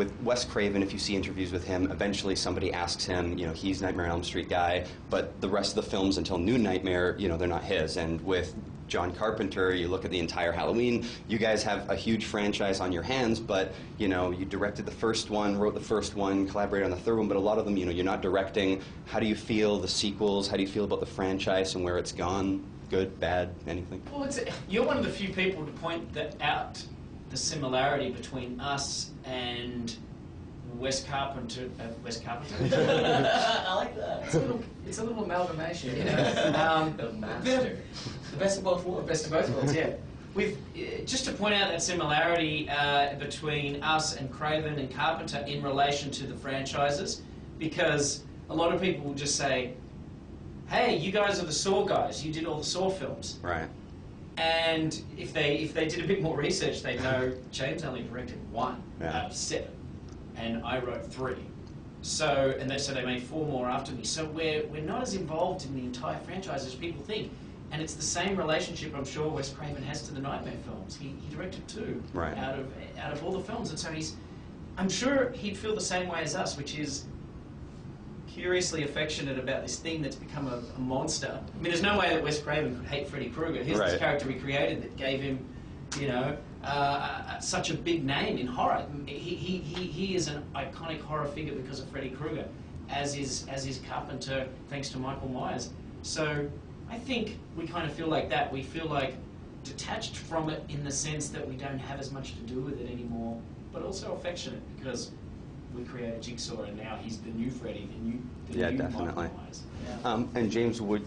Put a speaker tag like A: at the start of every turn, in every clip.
A: with Wes Craven, if you see interviews with him, eventually somebody asks him, you know, he's Nightmare on Elm Street guy, but the rest of the films until New Nightmare, you know, they're not his. And with John Carpenter, you look at the entire Halloween, you guys have a huge franchise on your hands, but, you know, you directed the first one, wrote the first one, collaborated on the third one, but a lot of them, you know, you're not directing. How do you feel the sequels? How do you feel about the franchise and where it's gone? Good, bad, anything?
B: Well, you're one of the few people to point out the similarity between us and Wes Carpenter. Wes Carpenter.
C: I like that.
B: It's a little amalgamation, you know.
C: The master.
B: The best of both worlds. Best of both worlds. Yeah. With just to point out that similarity between us and Craven and Carpenter in relation to the franchises, because a lot of people will just say, "Hey, you guys are the Saw guys. You did all the Saw films."
A: Right.
B: And if they did a bit more research, they'd know James only directed 1 out of 7, and I wrote 3. So they made 4 more after me. So we're not as involved in the entire franchise as people think. And it's the same relationship I'm sure Wes Craven has to the Nightmare films. He directed 2 out of all the films, and so I'm sure he'd feel the same way as us, which is curiously affectionate about this thing that's become a monster. I mean, there's no way that Wes Craven could hate Freddy Krueger. Here's this character he created that gave him, you know, such a big name in horror. He is an iconic horror figure because of Freddy Krueger, as is Carpenter thanks to Michael Myers. So I think we kind of feel like that. We feel like detached from it in the sense that we don't have as much to do with it anymore, but also affectionate because we created Jigsaw and now he's the new Freddy, the new
A: definitely.
B: Michael Myers. Yeah.
A: And James, would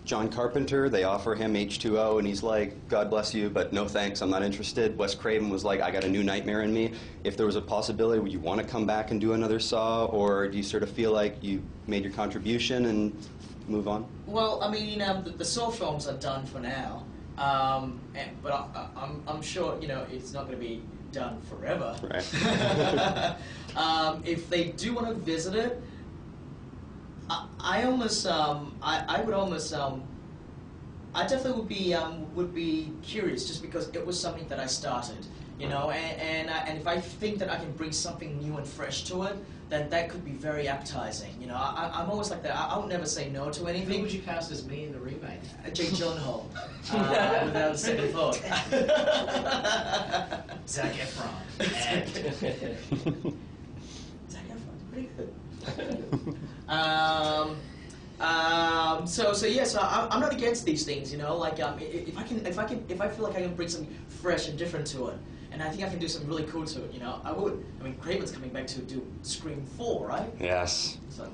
A: John Carpenter, they offer him H2O and he's like, God bless you, but no thanks, I'm not interested. Wes Craven was like, I got a new nightmare in me. If there was a possibility, would you want to come back and do another Saw, or do you sort of feel like you made your contribution and move on?
C: Well, I mean, the Saw films are done for now, but I'm sure, you know, it's not going to be done forever.
A: Right.
C: If they do want to visit it, I definitely would be curious, just because it was something that I started, you know, and if I think that I can bring something new and fresh to it, then that could be very appetizing. You know, I'm always like that. I would never say no to anything.
B: Who would you cast as me in the remake?
C: Jake Gyllenhaal, without a second thought.
B: Zac Efron.
C: Zac Efron, pretty good. So I'm not against these things, you know. Like if I feel like I can bring something fresh and different to it, and I think I can do something really cool to it, you know, I would. I mean, Craven's coming back to do Scream 4, right?
A: Yes.
C: So.